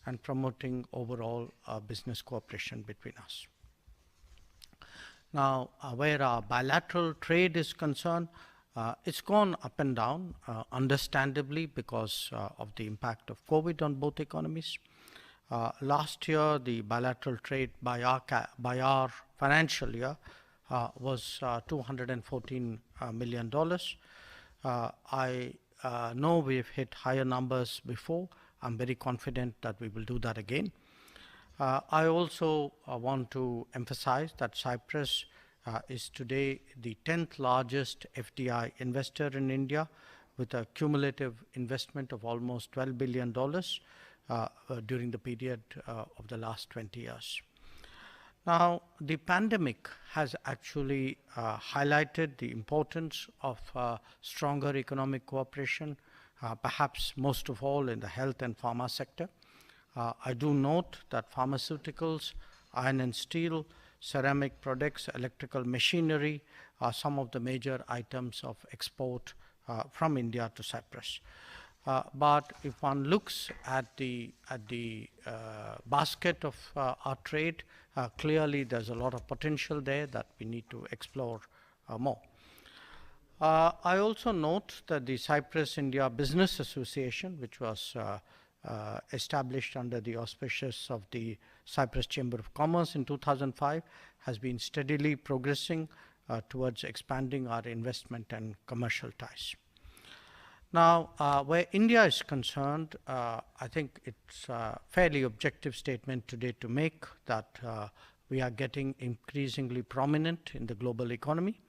and promoting overall business cooperation between us. Now, where our bilateral trade is concerned, it's gone up and down, understandably, because of the impact of COVID on both economies. Last year, the bilateral trade by our financial year was $214 million. I know we've hit higher numbers before. I'm very confident that we will do that again. I also want to emphasize that Cyprus is today the 10th largest FDI investor in India, with a cumulative investment of almost $12 billion during the period of the last 20 years. Now, the pandemic has actually highlighted the importance of stronger economic cooperation, perhaps most of all in the health and pharma sector. I do note that pharmaceuticals, iron and steel, ceramic products, electrical machinery are some of the major items of export from India to Cyprus. But if one looks at the basket of our trade, clearly there's a lot of potential there that we need to explore more. I also note that the Cyprus-India Business Association, which was established under the auspices of the Cyprus Chamber of Commerce in 2005, has been steadily progressing towards expanding our investment and commercial ties. Now, where India is concerned, I think it's a fairly objective statement today to make that we are getting increasingly prominent in the global economy.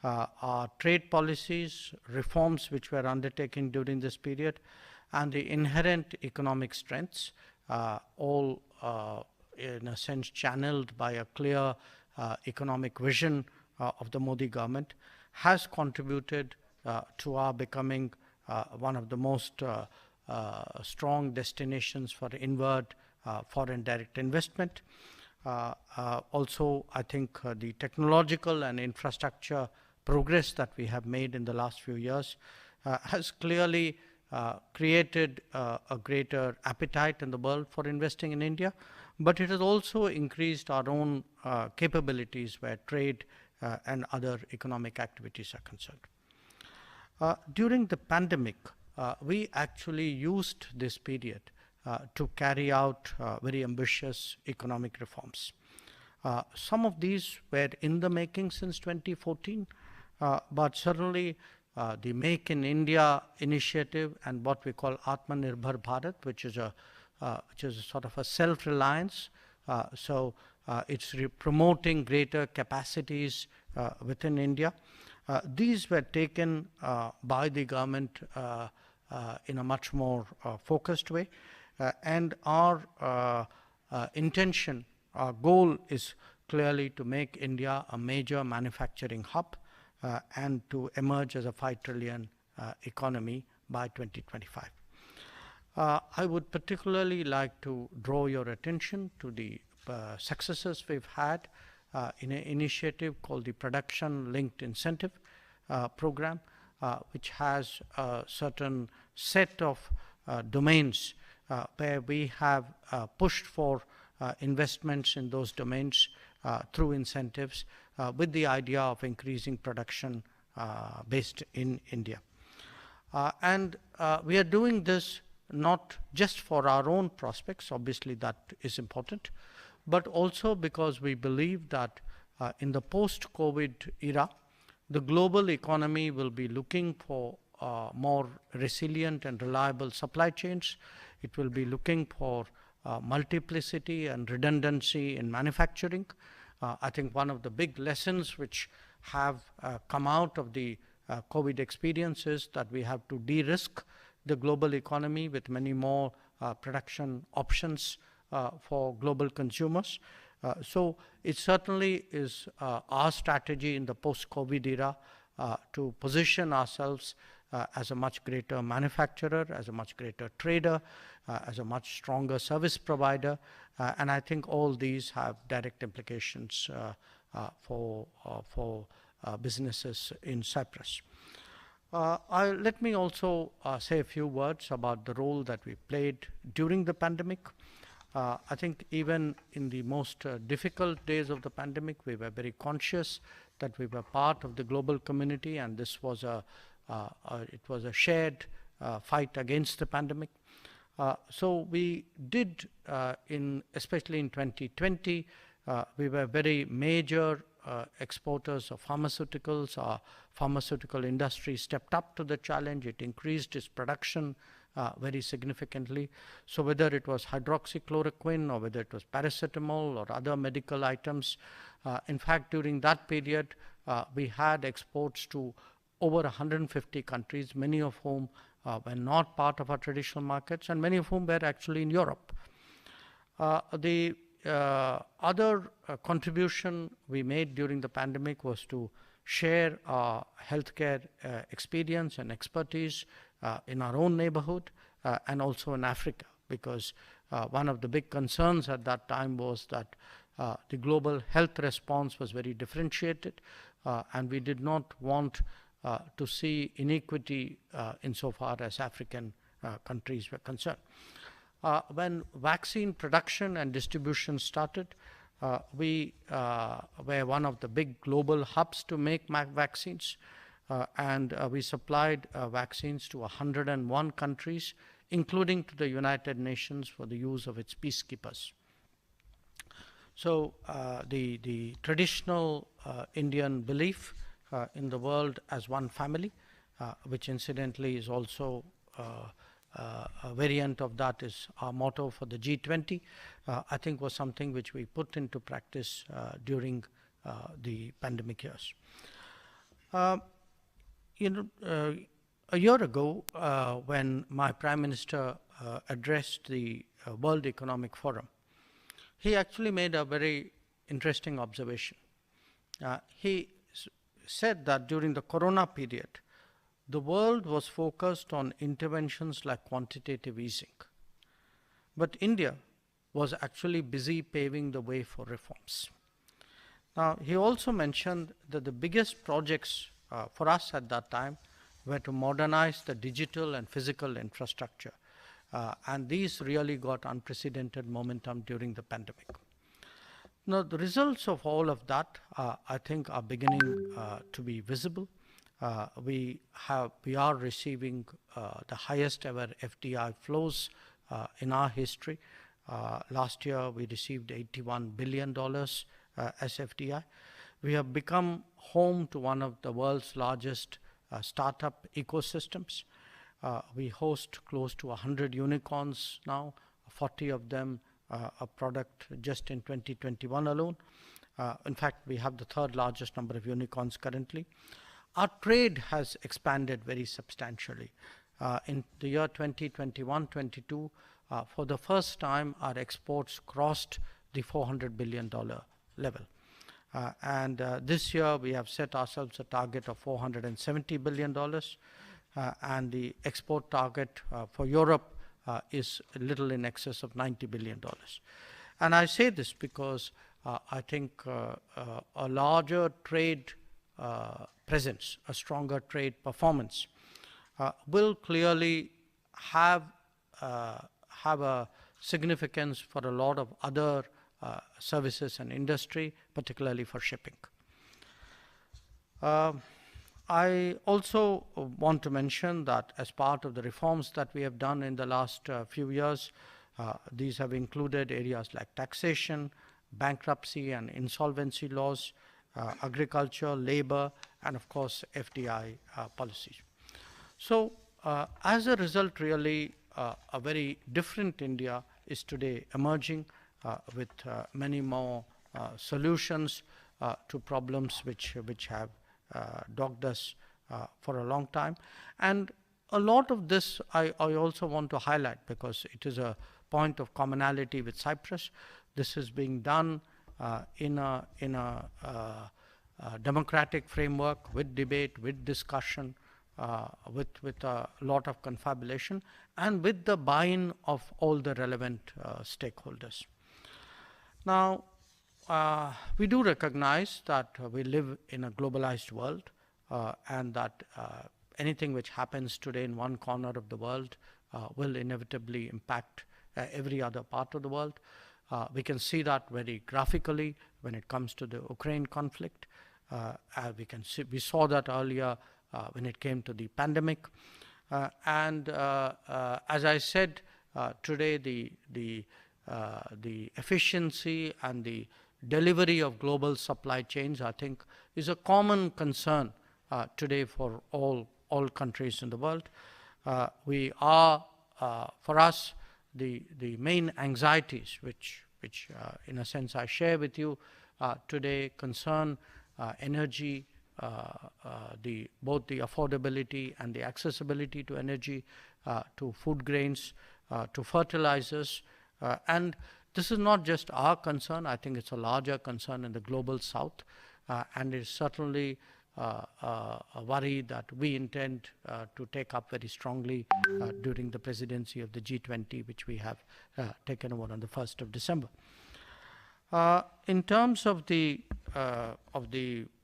Our trade policies, reforms which were undertaken during this period, and the inherent economic strengths, all in a sense channeled by a clear economic vision of the Modi government, has contributed to our becoming one of the most strong destinations for inward foreign direct investment. Also, I think the technological and infrastructure progress that we have made in the last few years has clearly created a greater appetite in the world for investing in India, but it has also increased our own capabilities where trade and other economic activities are concerned. During the pandemic, we actually used this period to carry out very ambitious economic reforms. Some of these were in the making since 2014, but certainly the Make in India initiative and what we call Atmanirbhar Bharat, which is a sort of a self-reliance. So it's promoting greater capacities within India. These were taken by the government in a much more focused way, and our intention, our goal is clearly to make India a major manufacturing hub and to emerge as a 5 trillion economy by 2025. I would particularly like to draw your attention to the successes we've had in an initiative called the Production Linked Incentive Program, which has a certain set of domains where we have pushed for investments in those domains through incentives with the idea of increasing production based in India. And we are doing this not just for our own prospects, obviously that is important, but also because we believe that in the post-COVID era, the global economy will be looking for more resilient and reliable supply chains. It will be looking for multiplicity and redundancy in manufacturing. I think one of the big lessons which have come out of the COVID experience is that we have to de-risk the global economy with many more production options for global consumers. So it certainly is our strategy in the post-COVID era to position ourselves as a much greater manufacturer, as a much greater trader, as a much stronger service provider, and I think all these have direct implications for businesses in Cyprus. Let me also say a few words about the role that we played during the pandemic. I think even in the most difficult days of the pandemic, we were very conscious that we were part of the global community, and this was it was a shared fight against the pandemic. So we did, especially in 2020, we were very major exporters of pharmaceuticals. Our pharmaceutical industry stepped up to the challenge. It increased its production very significantly. So whether it was hydroxychloroquine or whether it was paracetamol or other medical items, in fact, during that period, we had exports to over 150 countries, many of whom were not part of our traditional markets, and many of whom were actually in Europe. The other contribution we made during the pandemic was to share our healthcare experience and expertise in our own neighborhood and also in Africa, because one of the big concerns at that time was that the global health response was very differentiated, and we did not want to see inequity insofar as African countries were concerned. When vaccine production and distribution started, we were one of the big global hubs to make vaccines, and we supplied vaccines to 101 countries, including to the United Nations for the use of its peacekeepers. So the traditional Indian belief in the world as one family, which incidentally is also a variant of that is our motto for the G20, I think was something which we put into practice during the pandemic years. A year ago, when my Prime Minister addressed the World Economic Forum, he actually made a very interesting observation. He said that during the Corona period, the world was focused on interventions like quantitative easing. But India was actually busy paving the way for reforms. Now, he also mentioned that the biggest projects for us at that time were to modernize the digital and physical infrastructure. And these really got unprecedented momentum during the pandemic. Now, the results of all of that, I think, are beginning to be visible. We are receiving the highest ever FDI flows in our history. Last year, we received $81 billion as FDI. We have become home to one of the world's largest startup ecosystems. We host close to 100 unicorns now, 40 of them a product just in 2021 alone. In fact, we have the third largest number of unicorns currently. Our trade has expanded very substantially. In the year 2021-22, for the first time, our exports crossed the $400 billion level. And this year, we have set ourselves a target of $470 billion. And the export target for Europe is a little in excess of $90 billion. And I say this because I think a larger trade presence, a stronger trade performance will clearly have a significance for a lot of other services and industry, particularly for shipping. I also want to mention that as part of the reforms that we have done in the last few years, these have included areas like taxation, bankruptcy and insolvency laws, agriculture, labor, and of course FDI policies. So as a result, really a very different India is today emerging with many more solutions to problems which have dogged us for a long time. And a lot of this I also want to highlight because it is a point of commonality with Cyprus. This is being done in a democratic framework with debate, with discussion, with a lot of confabulation, and with the buy-in of all the relevant stakeholders. Now, we do recognize that we live in a globalized world and that anything which happens today in one corner of the world will inevitably impact every other part of the world. We can see that very graphically when it comes to the Ukraine conflict. We saw that earlier when it came to the pandemic. As I said, today the efficiency and the delivery of global supply chains, I think, is a common concern today for all countries in the world. For us, the main anxieties, which in a sense I share with you today, concern energy, both the affordability and the accessibility to energy, to food grains, to fertilizers, and this is not just our concern. I think it's a larger concern in the global south, and it's certainly a worry that we intend to take up very strongly during the presidency of the G20, which we have taken over on the 1st of December. In terms of the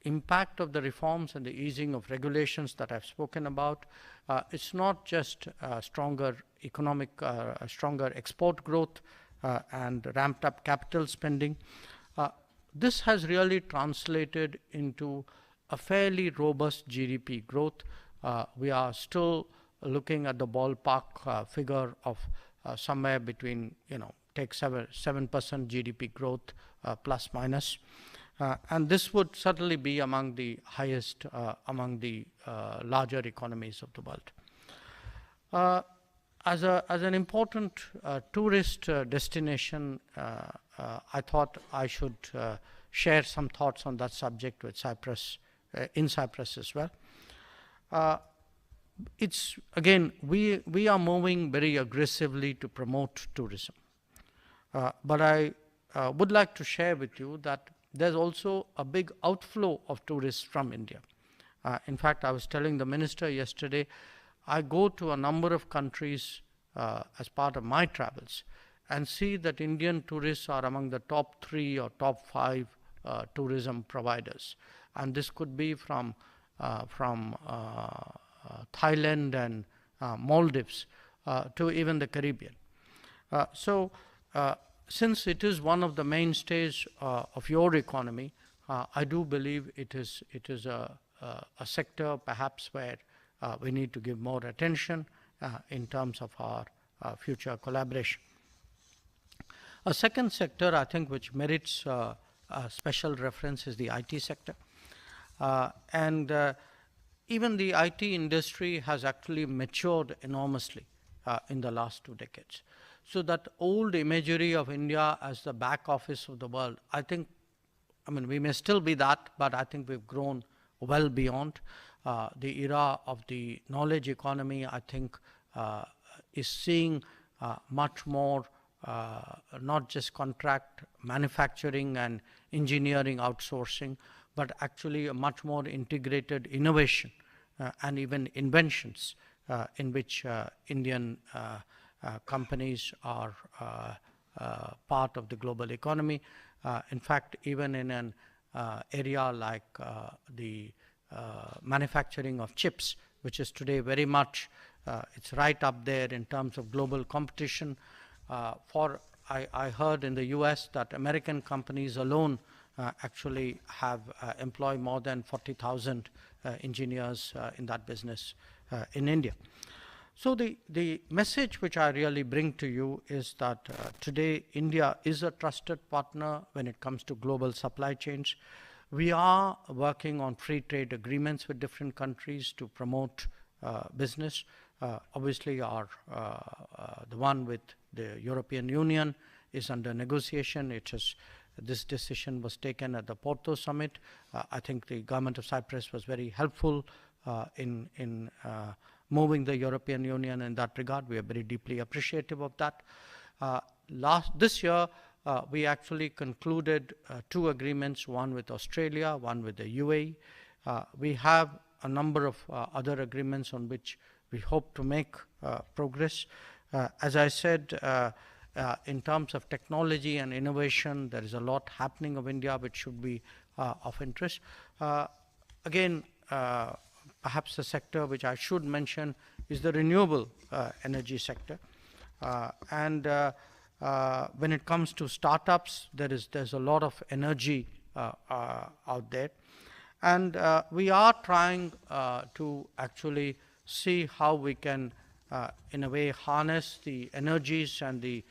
impact of the reforms and the easing of regulations that I've spoken about, it's not just stronger export growth and ramped up capital spending. This has really translated into a fairly robust GDP growth. We are still looking at the ballpark figure of somewhere between, take 7% GDP growth plus minus. And this would certainly be among the highest among the larger economies of the world. As an important tourist destination, I thought I should share some thoughts on that subject with Cyprus, in Cyprus as well. It's again, we are moving very aggressively to promote tourism. But I would like to share with you that there's also a big outflow of tourists from India. In fact, I was telling the minister yesterday, I go to a number of countries as part of my travels and see that Indian tourists are among the top 3 or top 5 tourism providers. And this could be from Thailand and Maldives to even the Caribbean. Since it is one of the mainstays of your economy, I do believe it is a sector perhaps where we need to give more attention in terms of our future collaboration. A second sector, I think, which merits a special reference is the IT sector. Even the IT industry has actually matured enormously in the last 2 decades. So that old imagery of India as the back office of the world, we may still be that, but I think we've grown well beyond. The era of the knowledge economy, I think, is seeing much more, not just contract manufacturing and engineering outsourcing, but actually a much more integrated innovation and even inventions in which Indian companies are part of the global economy. In fact, even in an area like the manufacturing of chips, which is today very much, it's right up there in terms of global competition. I heard in the US that American companies alone actually have employ more than 40,000 engineers in that business in India. So the message which I really bring to you is that today India is a trusted partner when it comes to global supply chains. We are working on free trade agreements with different countries to promote business. Obviously, the one with the European Union is under negotiation. This decision was taken at the Porto summit. I think the government of Cyprus was very helpful in moving the European Union in that regard. We are very deeply appreciative of that. This year, we actually concluded 2 agreements, one with Australia, one with the UAE. We have a number of other agreements on which we hope to make progress. As I said, in terms of technology and innovation, there is a lot happening of India which should be of interest. Again, perhaps the sector which I should mention is the renewable energy sector. When it comes to startups, there's a lot of energy out there. And we are trying to actually see how we can, in a way, harness the energies and the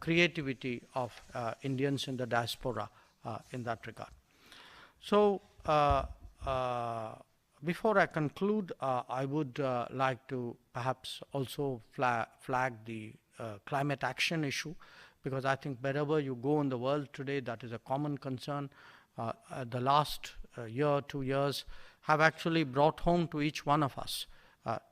creativity of Indians in the diaspora in that regard. So, before I conclude, I would like to perhaps also flag the climate action issue, because I think wherever you go in the world today, that is a common concern. The last year, 2 years have actually brought home to each one of us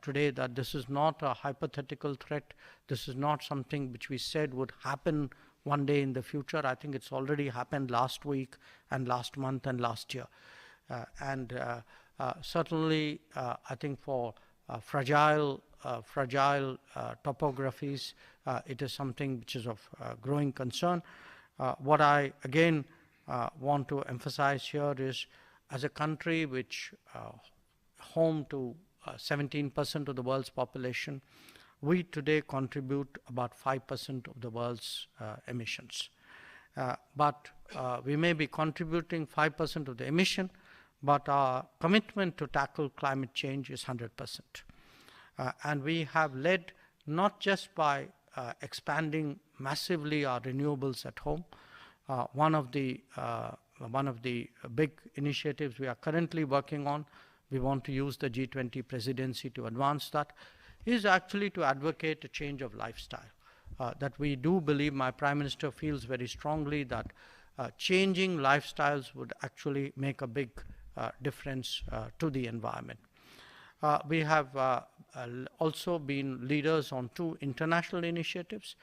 today that this is not a hypothetical threat. This is not something which we said would happen one day in the future. I think it's already happened last week and last month and last year. Certainly, I think for fragile topographies, it is something which is of growing concern. What I again want to emphasize here is, as a country which home to 17% of the world's population, we today contribute about 5% of the world's emissions. But we may be contributing 5% of the emission, but our commitment to tackle climate change is 100%. And we have led not just by expanding massively our renewables at home. One of the big initiatives we are currently working on, we want to use the G20 presidency to advance that, is actually to advocate a change of lifestyle. That we do believe, my Prime Minister feels very strongly that changing lifestyles would actually make a big difference to the environment. We have also been leaders on 2 international initiatives.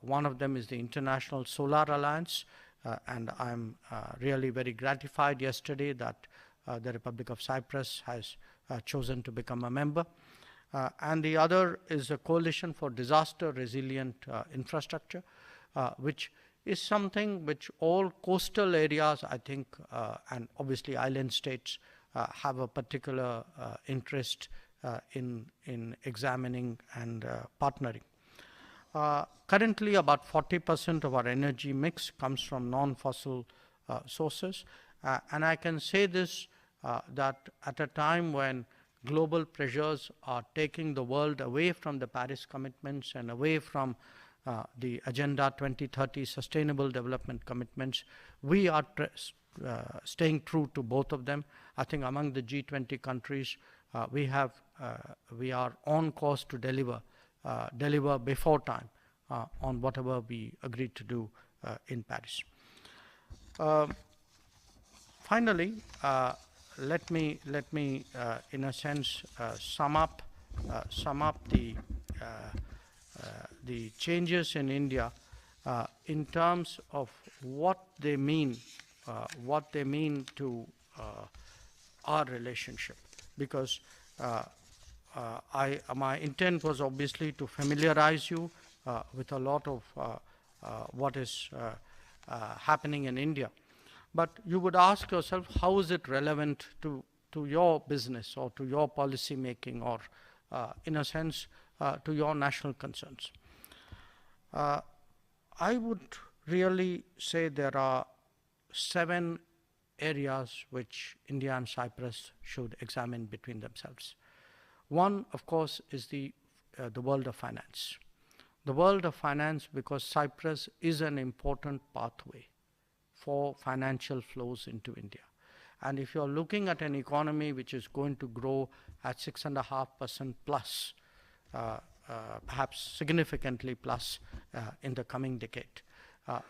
One of them is the International Solar Alliance, and I'm really very gratified yesterday that the Republic of Cyprus has chosen to become a member. And the other is a coalition for disaster resilient infrastructure, which is something which all coastal areas, I think, and obviously island states have a particular interest in examining and partnering. Currently, about 40% of our energy mix comes from non-fossil sources. And I can say this, that at a time when global pressures are taking the world away from the Paris commitments and away from the Agenda 2030 Sustainable Development Commitments, we are staying true to both of them. I think among the G20 countries, we are on course to deliver before time on whatever we agreed to do in Paris. Finally, let me in a sense sum up the changes in India in terms of what they mean to our relationship, because my intent was obviously to familiarize you with a lot of what is happening in India. But you would ask yourself, how is it relevant to your business or to your policy making, or in a sense to your national concerns? I would really say there are 7 areas which India and Cyprus should examine between themselves. One, of course, is the world of finance. The world of finance, because Cyprus is an important pathway for financial flows into India. And if you're looking at an economy which is going to grow at 6.5% plus, perhaps significantly plus in the coming decade,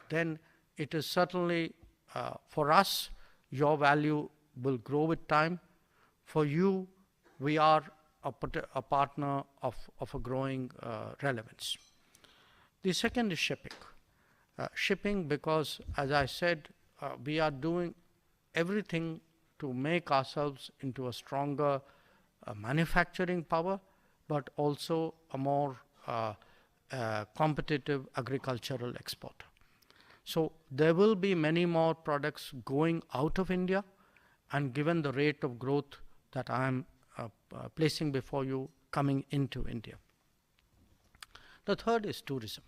then it is certainly for us, your value will grow with time. For you, we are a partner of a growing relevance. The second is shipping. Shipping, because as I said, we are doing everything to make ourselves into a stronger manufacturing power, but also a more competitive agricultural exporter. So there will be many more products going out of India, and given the rate of growth that I am placing before you coming into India. The third is tourism.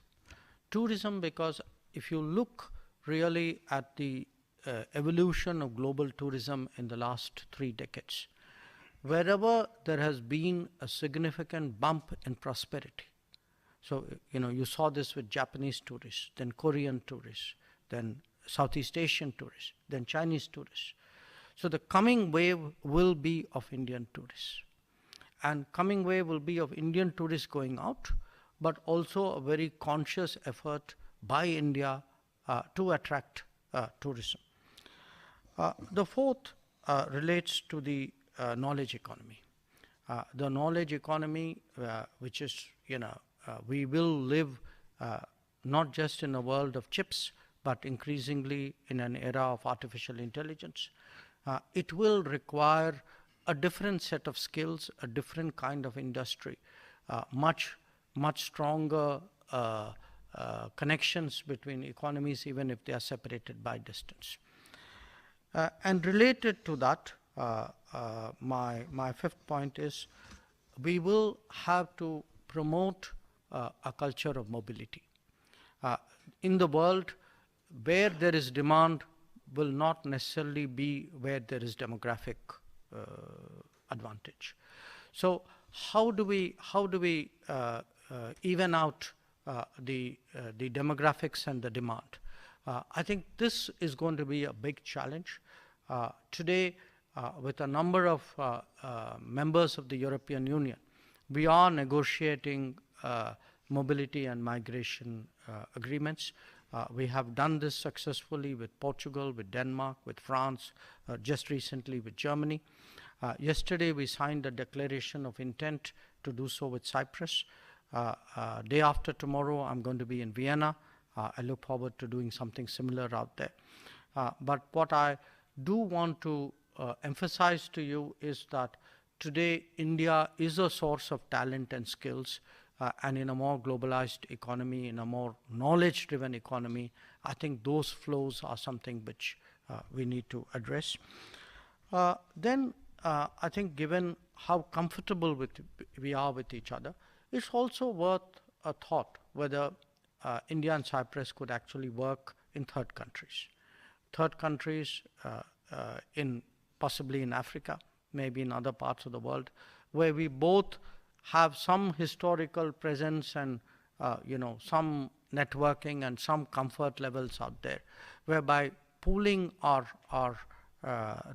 Tourism, because if you look really at the evolution of global tourism in the last 3 decades, wherever there has been a significant bump in prosperity, so you saw this with Japanese tourists, then Korean tourists, then Southeast Asian tourists, then Chinese tourists. So the coming wave will be of Indian tourists. And coming wave will be of Indian tourists going out, but also a very conscious effort by India to attract tourism. The fourth relates to the knowledge economy. The knowledge economy, which is, we will live not just in a world of chips, but increasingly in an era of artificial intelligence. It will require a different set of skills, a different kind of industry, much stronger connections between economies, even if they are separated by distance. And related to that, my fifth point is we will have to promote a culture of mobility. In the world, where there is demand will not necessarily be where there is demographic advantage. So how do we even out the demographics and the demand? I think this is going to be a big challenge. Today, with a number of members of the European Union, we are negotiating mobility and migration agreements. We have done this successfully with Portugal, with Denmark, with France, just recently with Germany. Yesterday, we signed a declaration of intent to do so with Cyprus. Day after tomorrow, I'm going to be in Vienna. I look forward to doing something similar out there. But what I do want to emphasize to you is that today, India is a source of talent and skills. And in a more globalized economy, in a more knowledge-driven economy, I think those flows are something which we need to address. Then I think given how comfortable we are with each other, it's also worth a thought whether India and Cyprus could actually work in third countries. Third countries possibly in Africa, maybe in other parts of the world, where we both have some historical presence and some networking and some comfort levels out there, whereby pooling our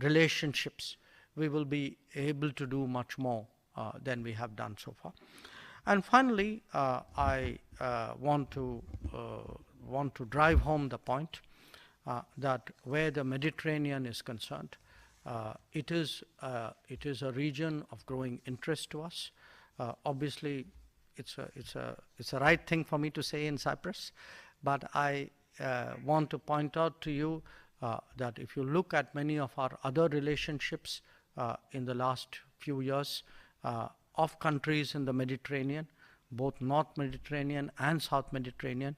relationships, we will be able to do much more than we have done so far. And finally, I want to drive home the point that where the Mediterranean is concerned, it is a region of growing interest to us. Obviously, it's a right thing for me to say in Cyprus, but I want to point out to you that if you look at many of our other relationships in the last few years of countries in the Mediterranean, both North Mediterranean and South Mediterranean,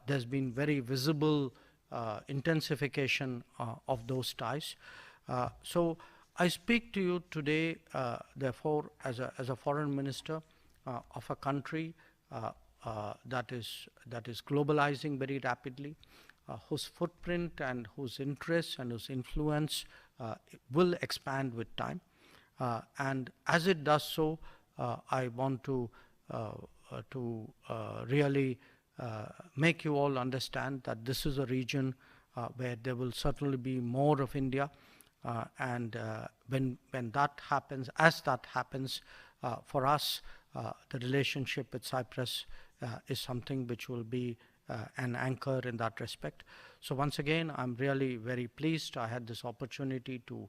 there's been very visible intensification of those ties. So I speak to you today, therefore, as a foreign minister of a country that is globalizing very rapidly, whose footprint and whose interests and whose influence will expand with time. And as it does so, I want to really make you all understand that this is a region where there will certainly be more of India. And when that happens, as that happens, for us, the relationship with Cyprus is something which will be an anchor in that respect. So once again, I'm really very pleased I had this opportunity to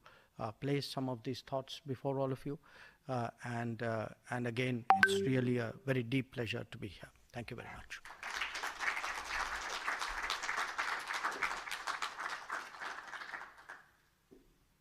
place some of these thoughts before all of you. And again, it's really a very deep pleasure to be here. Thank you very much.